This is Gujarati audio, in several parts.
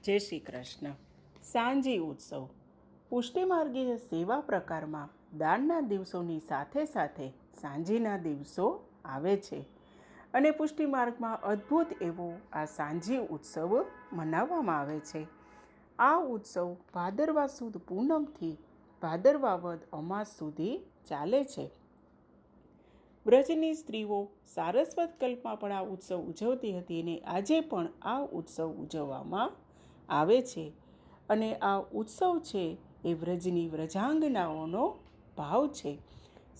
જય શ્રી કૃષ્ણ. સાંજી ઉત્સવ પુષ્ટિમાર્ગીય સેવા પ્રકારમાં દાનના દિવસોની સાથે સાથે સાંજીના દિવસો આવે છે અને પુષ્ટિમાર્ગમાં અદ્ભુત એવો આ સાંજી ઉત્સવ મનાવવામાં આવે છે. આ ઉત્સવ ભાદરવા સુદ પૂનમથી ભાદરવા વદ અમાસ સુધી ચાલે છે. વ્રજની સ્ત્રીઓ સારસ્વત કલ્પમાં પણ આ ઉત્સવ ઉજવતી હતી અને આજે પણ આ ઉત્સવ ઉજવવામાં આવે છે. અને આ ઉત્સવ છે એ વ્રજની વ્રજાંગનાઓનો ભાવ છે.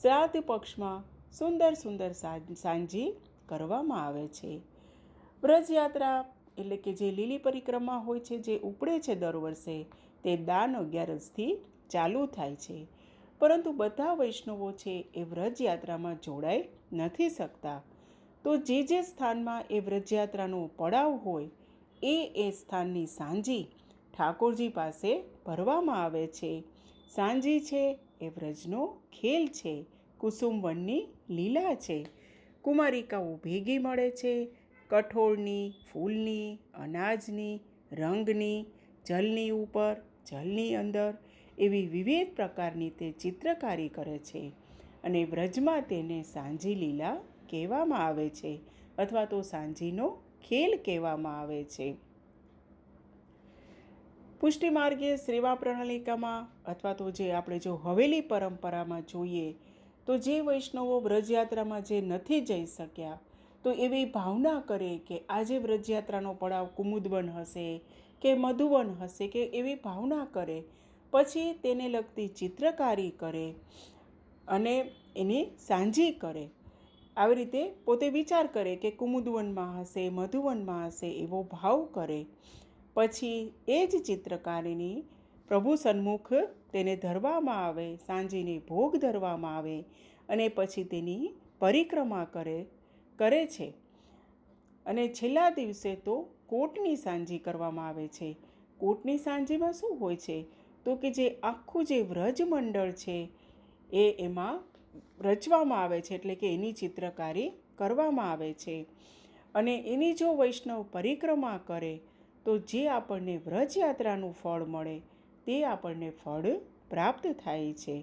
શ્રાદ્ધ પક્ષમાં સુંદર સુંદર સાંજી કરવામાં આવે છે. વ્રજયાત્રા એટલે કે જે લીલી પરિક્રમા હોય છે, જે ઉપડે છે દર વર્ષે, તે દાન 11થી ચાલુ થાય છે. પરંતુ બધા વૈષ્ણવો છે એ વ્રજયાત્રામાં જોડાઈ નથી શકતા. તો જે સ્થાનમાં એ વ્રજયાત્રાનો પડાવ હોય એ સ્થાનની સાંજી ઠાકોરજી પાસે ભરવામાં આવે છે. સાંજી છે એ વ્રજનો ખેલ છે, કુસુમવનની લીલા છે. કુમારિકાઓ ભેગી મળે છે. કઠોળની, ફૂલની, અનાજની, રંગની, જલની ઉપર, જલની અંદર એવી વિવિધ પ્રકારની તે ચિત્રકારી કરે છે અને વ્રજમાં તેને સાંજી લીલા કહેવામાં આવે છે અથવા તો સાંજીનો ખેલ કહેવામાં આવે છે. પુષ્ટિમાર્ગીય સેવા પ્રણાલિકામાં અથવા તો જે આપણે જો હવેલી પરંપરામાં જોઈએ તો જે વૈષ્ણવો વ્રજયાત્રામાં જે નથી જઈ શક્યા તો એવી ભાવના કરે કે આજે વ્રજયાત્રાનો પડાવ કુમુદવન હશે કે મધુવન હશે કે એવી ભાવના કરે, પછી તેને લગતી ચિત્રકારી કરે અને એની સાંજી કરે. આવી રીતે પોતે વિચાર કરે કે કુમુદવનમાં હશે, મધુવનમાં હશે એવો ભાવ કરે. પછી એ જ ચિત્રકારીની પ્રભુ સન્મુખ તેને ધરવામાં આવે, સાંજીને ભોગ ધરવામાં આવે અને પછી તેની પરિક્રમા કરે છે. અને છેલ્લા દિવસે તો કોટની સાંજી કરવામાં આવે છે. કોટની સાંજીમાં શું હોય છે તો કે જે આખું જે વ્રજ મંડળ છે એ એમાં રચવામાં આવે છે, એટલે કે એની ચિત્રકારી કરવામાં આવે છે. અને એની જો વૈષ્ણવ પરિક્રમા કરે તો જે આપણને વ્રજયાત્રાનું ફળ મળે તે આપણને ફળ પ્રાપ્ત થાય છે.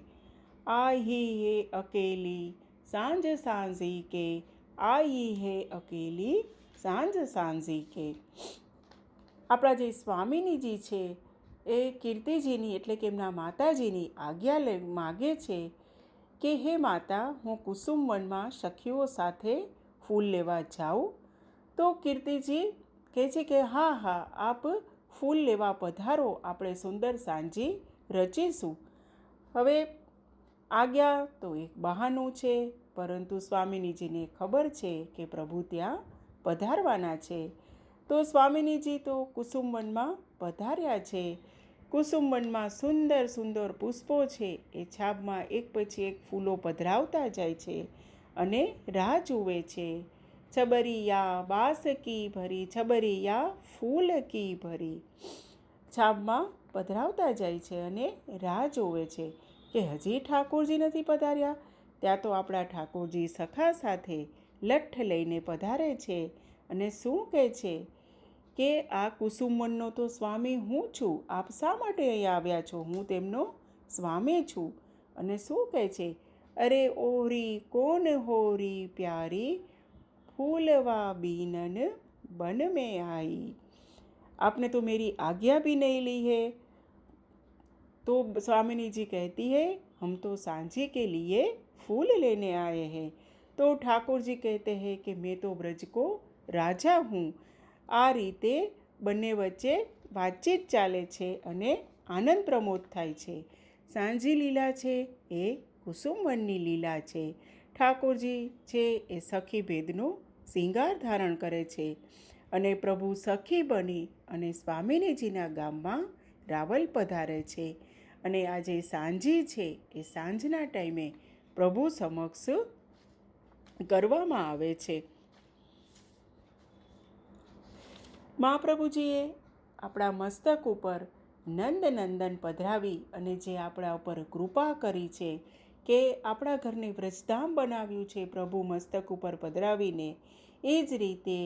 આહી હે અકેલી સાંજ સાંઝી કે, આઈ હે અકેલી સાંજ સાંઝી કે. આપણા જે સ્વામિનીજી છે એ કીર્તિજીની એટલે કે એમના માતાજીની આજ્ઞા માગે છે કે હે માતા, હું કુસુમવનમાં સખીઓ સાથે ફૂલ લેવા જાઉં. તો કીર્તિજી કહે છે કે હા હા, આપ ફૂલ લેવા પધારો, આપણે સુંદર સાંજી રચીશું. હવે આજ્ઞા તો એક બહાનું છે, પરંતુ સ્વામિનીજીને ખબર છે કે પ્રભુ ત્યાં પધારવાના છે. તો સ્વામિનીજી તો કુસુમવનમાં પધાર્યા છે. કુસુમવનમાં સુંદર સુંદર પુષ્પો છે એ છાબમાં એક પછી એક ફૂલો પધરાવતા જાય છે અને રાહ જુએ છે. છબરિયા બાસ કી ભરી, છબરિયા ફૂલ કી ભરી. છાબમાં પધરાવતા જાય છે અને રાહ જોવે છે કે હજી ઠાકોરજી નથી પધાર્યા. ત્યાં તો આપણા ઠાકોરજી સખા સાથે લઠ્ઠ લઈને પધારે છે અને શું કહે છે કે આ કુસુમવનનો તો સ્વામી હું છું, આપ શા માટે અહીંયા આવ્યા છો? હું તેમનો સ્વામી છું. અને શું કહે છે? અરે ઓરી કોન હોરી પ્યારી, ફૂલવા બીનન बन में आई. आपने तो मेरी आज्ञा भी नहीं ली है. तो स्वामिनी जी कहती है हम तो सांझी के लिए फूल लेने आए हैं. तो ठाकुर जी कहते हैं कि मैं तो ब्रज को राजा हूँ. આ રીતે બંને વચ્ચે વાતચીત ચાલે છે અને આનંદ પ્રમોદ થાય છે. સાંજી લીલા છે એ કુસુમવનની લીલા છે. ઠાકોરજી છે એ સખી ભેદનો શિંગાર ધારણ કરે છે અને પ્રભુ સખી બની અને સ્વામિનીજીના ગામમાં રાવલ પધારે છે. અને આ જે સાંજી છે એ સાંજના ટાઈમે પ્રભુ સમક્ષ કરવામાં આવે છે. મહાપ્રભુજીએ આપણા મસ્તક ઉપર નંદનંદન પધરાવી અને જે આપણા ઉપર કૃપા કરી છે કે આપણા ઘરને વ્રજધામ બનાવ્યું છે પ્રભુ મસ્તક ઉપર પધરાવીને, એ જ રીતે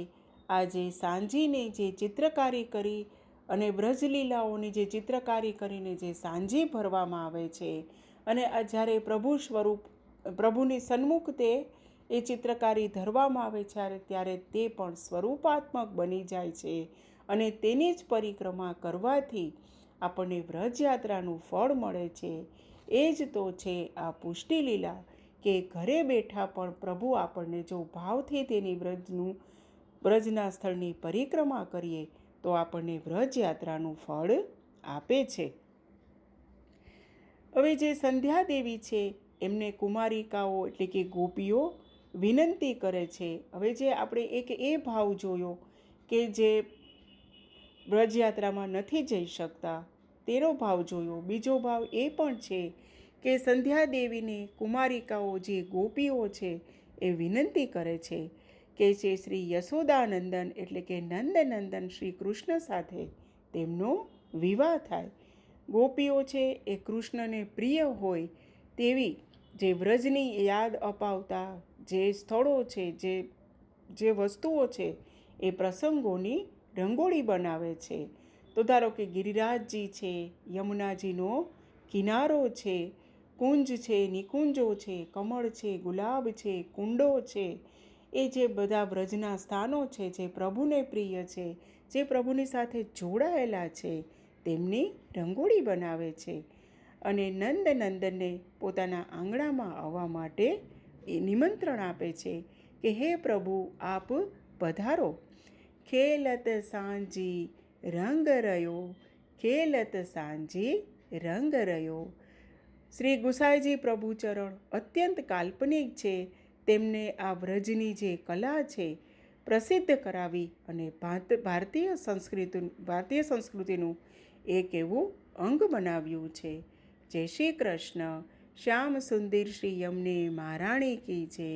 આજે સાંજીને જે ચિત્રકારી કરી અને બ્રજલીલાઓની જે ચિત્રકારી કરીને જે સાંજી ભરવામાં આવે છે અને આ જ્યારે પ્રભુની સન્મુખ એ ચિત્રકારી ધરવામાં આવે છે ત્યારે તે પણ સ્વરૂપાત્મક બની જાય છે અને તેની જ પરિક્રમા કરવાથી આપણને વ્રજયાત્રાનું ફળ મળે છે. એ જ તો છે આ પુષ્ટિલીલા, કે ઘરે બેઠા પણ પ્રભુ આપણને જો ભાવથી તેની વ્રજના સ્થળની પરિક્રમા કરીએ તો આપણને વ્રજયાત્રાનું ફળ આપે છે. હવે જે સંધ્યાદેવી છે એમને કુમારિકાઓ એટલે કે ગોપીઓ વિનંતી કરે છે. હવે જે આપણે એક એ ભાવ જોયો કે જે વ્રજયાત્રામાં નથી જઈ શકતા તેનો ભાવ જોયો. બીજો ભાવ એ પણ છે કે સંધ્યાદેવીને કુમારિકાઓ જે ગોપીઓ છે એ વિનંતી કરે છે કે જે શ્રી યશોદાનંદન એટલે કે નંદનંદન શ્રી કૃષ્ણ સાથે તેમનો વિવાહ થાય. ગોપીઓ છે એ કૃષ્ણને પ્રિય હોય તેવી જે વ્રજની યાદ અપાવતા જે સ્થળો છે, જે વસ્તુઓ છે એ પ્રસંગોની રંગોળી બનાવે છે. તો ધારો કે ગિરિરાજજી છે, યમુનાજીનો કિનારો છે, કુંજ છે, નિકુંજો છે, કમળ છે, ગુલાબ છે, કુંડો છે, એ જે બધા વ્રજના સ્થાનો છે જે પ્રભુને પ્રિય છે, જે પ્રભુની સાથે જોડાયેલા છે, તેમની રંગોળી બનાવે છે અને નંદનંદનને પોતાના આંગણામાં આવવા માટે એ નિમંત્રણ આપે છે કે હે પ્રભુ આપ પધારો. ખેલત સાંજી રંગ રહ્યો, ખેલત સાંજી રંગ રહ્યો. શ્રી ગુસાઈજી પ્રભુચરણ અત્યંત કાલ્પનિક છે. તેમને આ વ્રજની જે કલા છે પ્રસિદ્ધ કરાવી અને ભારતીય સંસ્કૃતિનું એક એવું અંગ બનાવ્યું છે. જય શ્રી કૃષ્ણ. શ્યામ સુંદર શ્રી યમને મહારાણી કી જય.